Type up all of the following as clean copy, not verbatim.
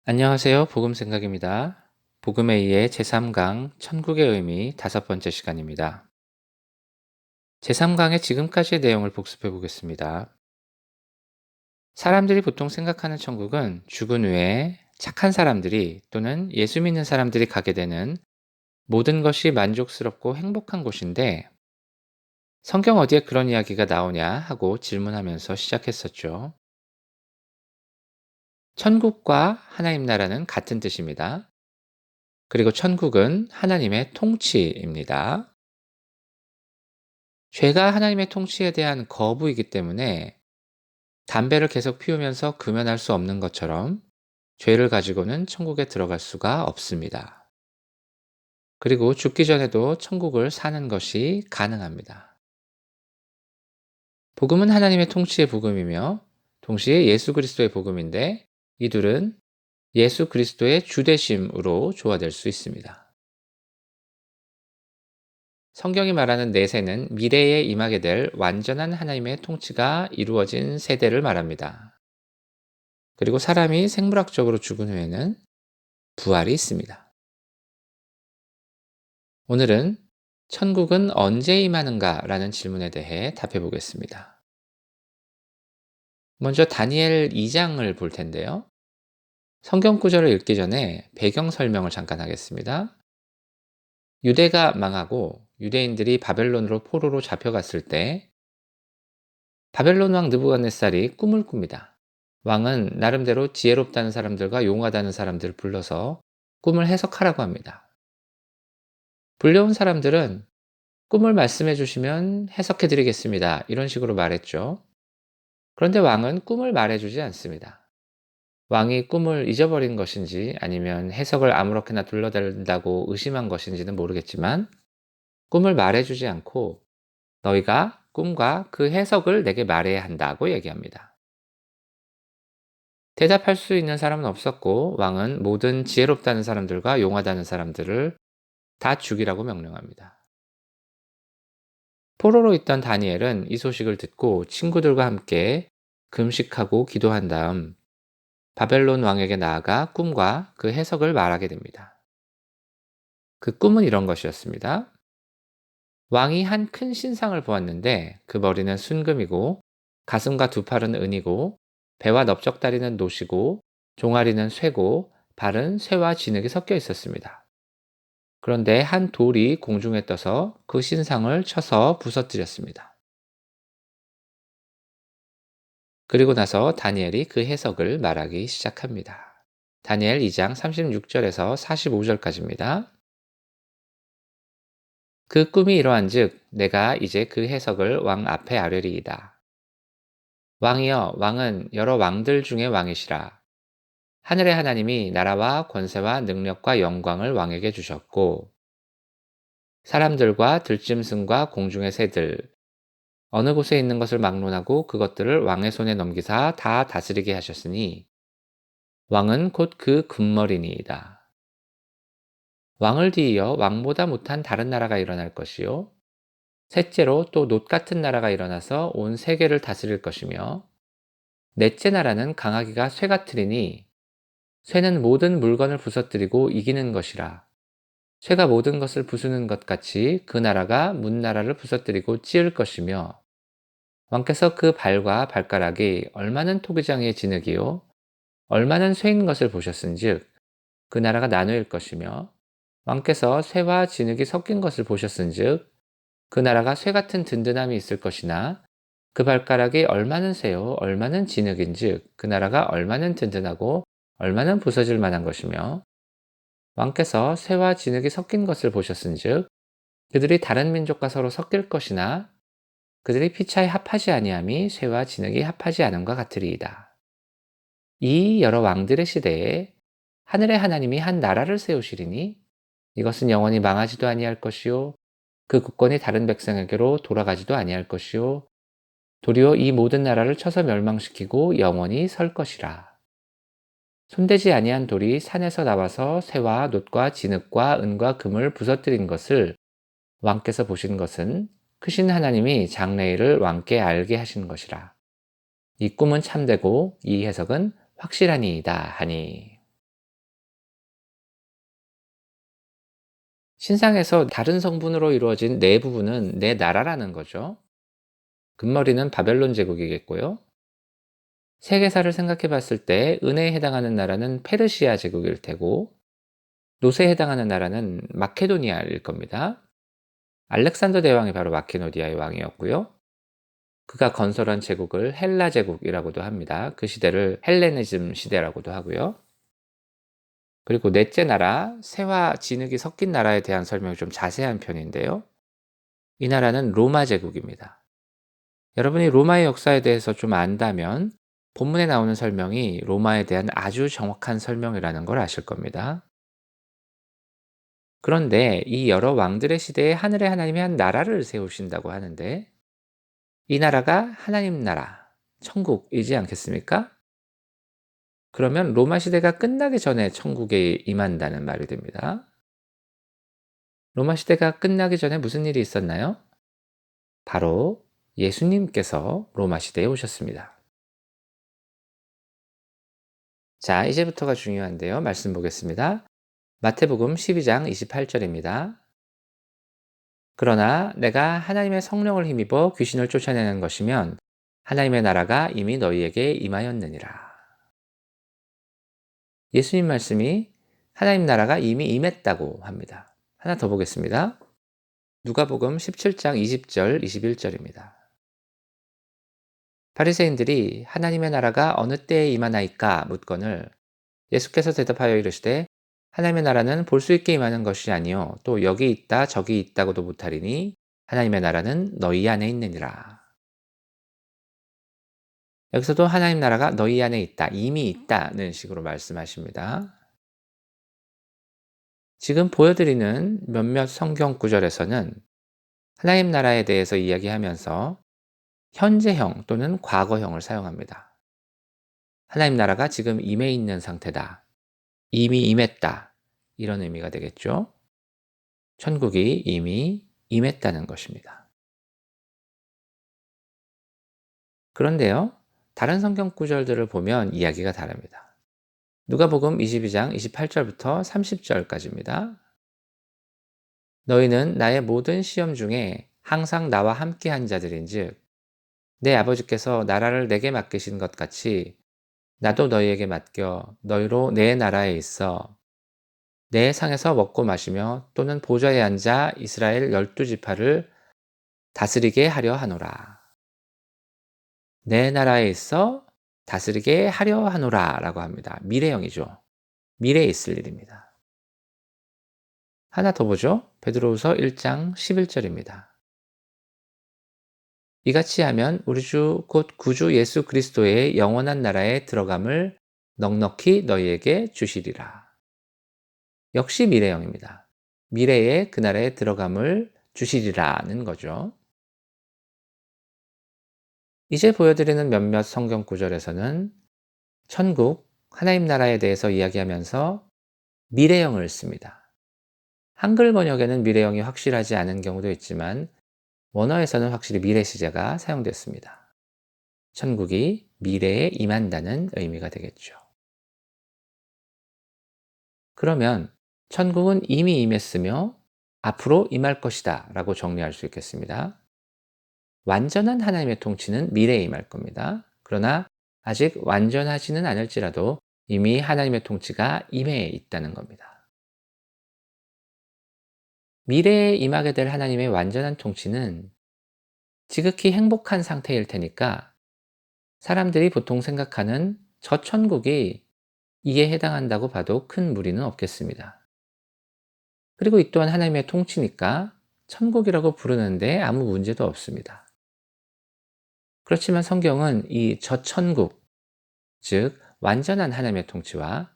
안녕하세요. 복음 생각입니다. 복음에 의해 제3강 천국의 의미 5번째 시간입니다. 제3강의 지금까지의 내용을 복습해 보겠습니다. 사람들이 보통 생각하는 천국은 죽은 후에 착한 사람들이 또는 예수 믿는 사람들이 가게 되는 모든 것이 만족스럽고 행복한 곳인데, 성경 어디에 그런 이야기가 나오냐 하고 질문하면서 시작했었죠. 천국과 하나님 나라는 같은 뜻입니다. 그리고 천국은 하나님의 통치입니다. 죄가 하나님의 통치에 대한 거부이기 때문에 담배를 계속 피우면서 금연할 수 없는 것처럼 죄를 가지고는 천국에 들어갈 수가 없습니다. 그리고 죽기 전에도 천국을 사는 것이 가능합니다. 복음은 하나님의 통치의 복음이며 동시에 예수 그리스도의 복음인데, 이 둘은 예수 그리스도의 주되심으로 조화될 수 있습니다. 성경이 말하는 내세는 미래에 임하게 될 완전한 하나님의 통치가 이루어진 세대를 말합니다. 그리고 사람이 생물학적으로 죽은 후에는 부활이 있습니다. 오늘은 천국은 언제 임하는가 라는 질문에 대해 답해 보겠습니다. 먼저 다니엘 2장을 볼 텐데요. 성경 구절을 읽기 전에 배경 설명을 잠깐 하겠습니다. 유대가 망하고 유대인들이 바벨론으로 포로로 잡혀갔을 때 바벨론 왕 느부갓네살이 꿈을 꿉니다. 왕은 나름대로 지혜롭다는 사람들과 용하다는 사람들을 불러서 꿈을 해석하라고 합니다. 불려온 사람들은 꿈을 말씀해 주시면 해석해 드리겠습니다, 이런 식으로 말했죠. 그런데 왕은 꿈을 말해 주지 않습니다. 왕이 꿈을 잊어버린 것인지 아니면 해석을 아무렇게나 둘러댄다고 의심한 것인지는 모르겠지만, 꿈을 말해 주지 않고 너희가 꿈과 그 해석을 내게 말해야 한다고 얘기합니다. 대답할 수 있는 사람은 없었고, 왕은 모든 지혜롭다는 사람들과 용하다는 사람들을 다 죽이라고 명령합니다. 포로로 있던 다니엘은 이 소식을 듣고 친구들과 함께 금식하고 기도한 다음 바벨론 왕에게 나아가 꿈과 그 해석을 말하게 됩니다. 그 꿈은 이런 것이었습니다. 왕이 한 큰 신상을 보았는데 그 머리는 순금이고 가슴과 두 팔은 은이고 배와 넓적다리는 노시고 종아리는 쇠고 발은 쇠와 진흙이 섞여 있었습니다. 그런데 한 돌이 공중에 떠서 그 신상을 쳐서 부서뜨렸습니다. 그리고 나서 다니엘이 그 해석을 말하기 시작합니다. 다니엘 2장 36절에서 45절까지입니다. 그 꿈이 이러한즉 내가 이제 그 해석을 왕 앞에 아뢰리이다. 왕이여, 왕은 여러 왕들 중에 왕이시라. 하늘의 하나님이 나라와 권세와 능력과 영광을 왕에게 주셨고 사람들과 들짐승과 공중의 새들 어느 곳에 있는 것을 막론하고 그것들을 왕의 손에 넘기사 다 다스리게 하셨으니 왕은 곧 그 금머리니이다. 왕을 뒤이어 왕보다 못한 다른 나라가 일어날 것이요 셋째로 또 놋 같은 나라가 일어나서 온 세계를 다스릴 것이며 넷째 나라는 강하기가 쇠 같으리니 쇠는 모든 물건을 부서뜨리고 이기는 것이라. 쇠가 모든 것을 부수는 것 같이 그 나라가 문 나라를 부서뜨리고 찌을 것이며 왕께서 그 발과 발가락이 얼마는 토기장의 진흙이요 얼마는 쇠인 것을 보셨은즉 그 나라가 나누일 것이며 왕께서 쇠와 진흙이 섞인 것을 보셨은즉 그 나라가 쇠 같은 든든함이 있을 것이나 그 발가락이 얼마는 쇠요 얼마는 진흙인즉 그 나라가 얼마는 든든하고 얼마는 부서질 만한 것이며 왕께서 쇠와 진흙이 섞인 것을 보셨은즉 그들이 다른 민족과 서로 섞일 것이나 그들이 피차에 합하지 아니함이 쇠와 진흙이 합하지 않음과 같으리이다. 이 여러 왕들의 시대에 하늘의 하나님이 한 나라를 세우시리니 이것은 영원히 망하지도 아니할 것이요 그 국권이 다른 백성에게로 돌아가지도 아니할 것이요 도리어 이 모든 나라를 쳐서 멸망시키고 영원히 설 것이라. 손대지 아니한 돌이 산에서 나와서 쇠와 놋과 진흙과 은과 금을 부서뜨린 것을 왕께서 보신 것은 크신 하나님이 장래일을 왕께 알게 하신 것이라. 이 꿈은 참되고 이 해석은 확실하니이다 하니. 신상에서 다른 성분으로 이루어진 네 부분은 네 나라라는 거죠. 금머리는 바벨론 제국이겠고요. 세계사를 생각해 봤을 때 은혜에 해당하는 나라는 페르시아 제국일 테고, 노세에 해당하는 나라는 마케도니아일 겁니다. 알렉산더 대왕이 바로 마케도니아의 왕이었고요. 그가 건설한 제국을 헬라 제국이라고도 합니다. 그 시대를 헬레니즘 시대라고도 하고요. 그리고 넷째 나라, 새와 진흙이 섞인 나라에 대한 설명이 좀 자세한 편인데요. 이 나라는 로마 제국입니다. 여러분이 로마의 역사에 대해서 좀 안다면 본문에 나오는 설명이 로마에 대한 아주 정확한 설명이라는 걸 아실 겁니다. 그런데 이 여러 왕들의 시대에 하늘의 하나님이 한 나라를 세우신다고 하는데, 이 나라가 하나님 나라, 천국이지 않겠습니까? 그러면 로마 시대가 끝나기 전에 천국에 임한다는 말이 됩니다. 로마 시대가 끝나기 전에 무슨 일이 있었나요? 바로 예수님께서 로마 시대에 오셨습니다. 자, 이제부터가 중요한데요. 말씀 보겠습니다. 마태복음 12장 28절입니다. 그러나 내가 하나님의 성령을 힘입어 귀신을 쫓아내는 것이면 하나님의 나라가 이미 너희에게 임하였느니라. 예수님 말씀이 하나님 나라가 이미 임했다고 합니다. 하나 더 보겠습니다. 누가복음 17장 20절 21절입니다. 바리새인들이 하나님의 나라가 어느 때에 임하나이까 묻거늘 예수께서 대답하여 이르시되 하나님의 나라는 볼 수 있게 임하는 것이 아니요 또 여기 있다 저기 있다고도 못하리니 하나님의 나라는 너희 안에 있느니라. 여기서도 하나님 나라가 너희 안에 있다, 이미 있다는 식으로 말씀하십니다. 지금 보여드리는 몇몇 성경 구절에서는 하나님 나라에 대해서 이야기하면서 현재형 또는 과거형을 사용합니다. 하나님 나라가 지금 임해 있는 상태다, 이미 임했다, 이런 의미가 되겠죠. 천국이 이미 임했다는 것입니다. 그런데요, 다른 성경 구절들을 보면 이야기가 다릅니다. 누가복음 22장 28절부터 30절까지입니다. 너희는 나의 모든 시험 중에 항상 나와 함께한 자들인즉 내 아버지께서 나라를 내게 맡기신 것 같이 나도 너희에게 맡겨 너희로 내 나라에 있어 내 상에서 먹고 마시며 또는 보좌에 앉아 이스라엘 12지파를 다스리게 하려 하노라. 내 나라에 있어 다스리게 하려 하노라 라고 합니다. 미래형이죠. 미래에 있을 일입니다. 하나 더 보죠. 베드로후서 1장 11절입니다. 이같이 하면 우리 주 곧 구주 예수 그리스도의 영원한 나라에 들어감을 넉넉히 너희에게 주시리라. 역시 미래형입니다. 미래에 그 나라에 들어감을 주시리라는 거죠. 이제 보여드리는 몇몇 성경 구절에서는 천국, 하나님 나라에 대해서 이야기하면서 미래형을 씁니다. 한글 번역에는 미래형이 확실하지 않은 경우도 있지만 원어에서는 확실히 미래 시제가 사용됐습니다. 천국이 미래에 임한다는 의미가 되겠죠. 그러면 천국은 이미 임했으며 앞으로 임할 것이다 라고 정리할 수 있겠습니다. 완전한 하나님의 통치는 미래에 임할 겁니다. 그러나 아직 완전하지는 않을지라도 이미 하나님의 통치가 임해 있다는 겁니다. 미래에 임하게 될 하나님의 완전한 통치는 지극히 행복한 상태일 테니까 사람들이 보통 생각하는 저 천국이 이에 해당한다고 봐도 큰 무리는 없겠습니다. 그리고 이 또한 하나님의 통치니까 천국이라고 부르는데 아무 문제도 없습니다. 그렇지만 성경은 이 저천국, 즉 완전한 하나님의 통치와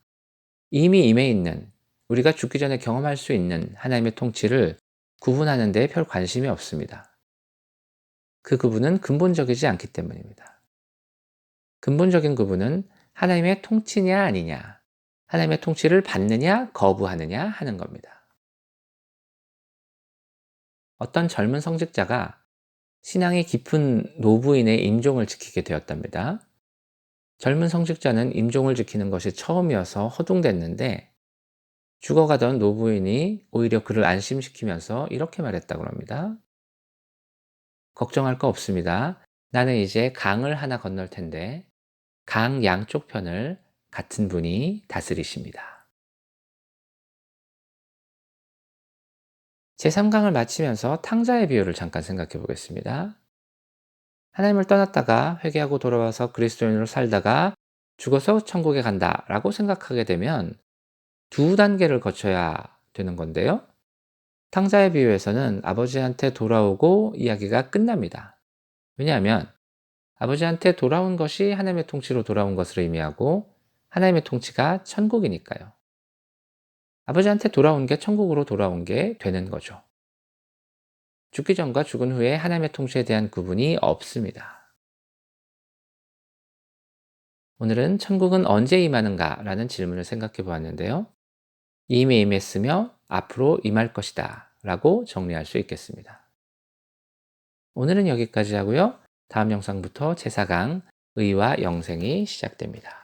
이미 임해 있는, 우리가 죽기 전에 경험할 수 있는 하나님의 통치를 구분하는 데 별 관심이 없습니다. 그 구분은 근본적이지 않기 때문입니다. 근본적인 구분은 하나님의 통치냐 아니냐, 하나님의 통치를 받느냐 거부하느냐 하는 겁니다. 어떤 젊은 성직자가 신앙이 깊은 노부인의 임종을 지키게 되었답니다. 젊은 성직자는 임종을 지키는 것이 처음이어서 허둥댔는데 죽어가던 노부인이 오히려 그를 안심시키면서 이렇게 말했다고 합니다. 걱정할 거 없습니다. 나는 이제 강을 하나 건널 텐데 강 양쪽 편을 같은 분이 다스리십니다. 제3강을 마치면서 탕자의 비유를 잠깐 생각해 보겠습니다. 하나님을 떠났다가 회개하고 돌아와서 그리스도인으로 살다가 죽어서 천국에 간다라고 생각하게 되면 두 단계를 거쳐야 되는 건데요. 탕자의 비유에서는 아버지한테 돌아오고 이야기가 끝납니다. 왜냐하면 아버지한테 돌아온 것이 하나님의 통치로 돌아온 것을 의미하고 하나님의 통치가 천국이니까요. 아버지한테 돌아온 게 천국으로 돌아온 게 되는 거죠. 죽기 전과 죽은 후에 하나님의 통치에 대한 구분이 없습니다. 오늘은 천국은 언제 임하는가 라는 질문을 생각해 보았는데요. 이미 임했으며 앞으로 임할 것이다 라고 정리할 수 있겠습니다. 오늘은 여기까지 하고요. 다음 영상부터 제4강 의와 영생이 시작됩니다.